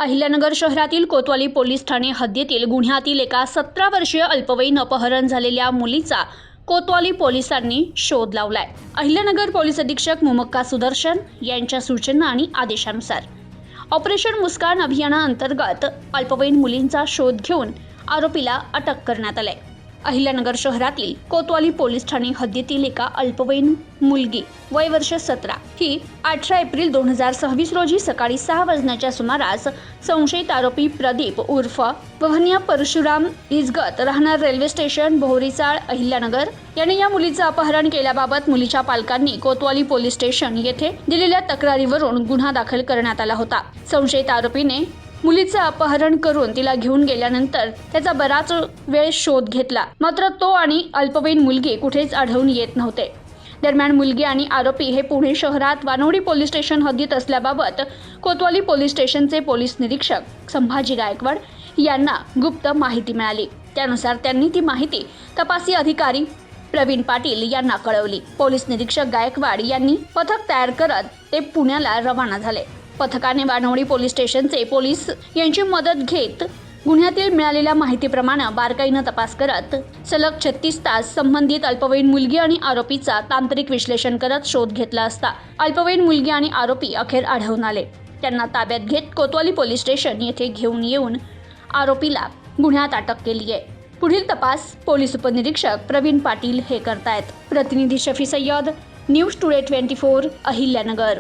अहिल्यानगर शहरातील कोतवाली पोलीस ठाणे हद्दीतील गुन्ह्यातील एका 17 वर्षीय अल्पवयीन अपहरण झालेल्या मुलीचा कोतवाली पोलिसांनी शोध लावलाय। अहिल्यानगर पोलीस अधीक्षक मुमक्का सुदर्शन यांच्या सूचना आणि आदेशानुसार ऑपरेशन मुस्कान अभियानाअंतर्गत अल्पवयीन मुलींचा शोध घेऊन आरोपीला अटक करण्यात आले। अहिल्यानगर शहरातील कोतवाली पोलीस ठाणे हद्दीतील एका अल्पवयीन मुलगी वय वर्ष 17 ही 18 एप्रिल 2026 रोजी सकाळी 6 वाजण्याच्या सुमारास संशयित आरोपी प्रदीप उर्फ वहनिया परशुराम इजगत राहणार रेल्वे स्टेशन बोहरीचाळ अहिल्यानगर यांनी या मुलीचं अपहरण केल्याबाबत मुलीच्या पालकांनी कोतवाली पोलीस स्टेशन येथे दिलेल्या तक्रारीवरून गुन्हा दाखल करण्यात आला होता। संशयित आरोपीने मुलीचं अपहरण करून तिला घेऊन गेल्यानंतर त्याचा बराच वेळ शोध घेतला, मात्र तो आणि अल्पवयीन मुलगी कुठेच आढळून येत नव्हते। दरम्यान मुलगी आणि आरोपी हे पुणे शहरात वानवडी पोलीस स्टेशन हद्दीत असल्याबाबत कोतवाली पोलीस स्टेशनचे पोलीस निरीक्षक संभाजी गायकवाड यांना गुप्त माहिती मिळाली। त्यानुसार त्यांनी ती माहिती तपासी अधिकारी प्रवीण पाटील यांना कळवली। पोलीस निरीक्षक गायकवाड यांनी पथक तयार करत ते पुण्याला रवाना झाले। पथकाने वानवडी पोलीस स्टेशनचे पोलीस यांची मदत घेत गुन्ह्यातील मिळालेल्या माहितीप्रमाणे बारकाईने तपास करत सलग 36 तास संबंधित अल्पवयीन मुलगी आणि आरोपीचा तांत्रिक विश्लेषण करत शोध घेतला असता अल्पवयीन मुलगी आणि आरोपी अखेर आढळून आले। त्यांना ताब्यात घेत कोतवाली पोलीस स्टेशन येथे घेऊन येऊन आरोपीला गुन्ह्यात अटक केली आहे। पुढील तपास पोलीस उपनिरीक्षक प्रवीण पाटील हे करतायत। प्रतिनिधी शफी सय्यद, न्यूज टुडे 24 अहिल्यानगर।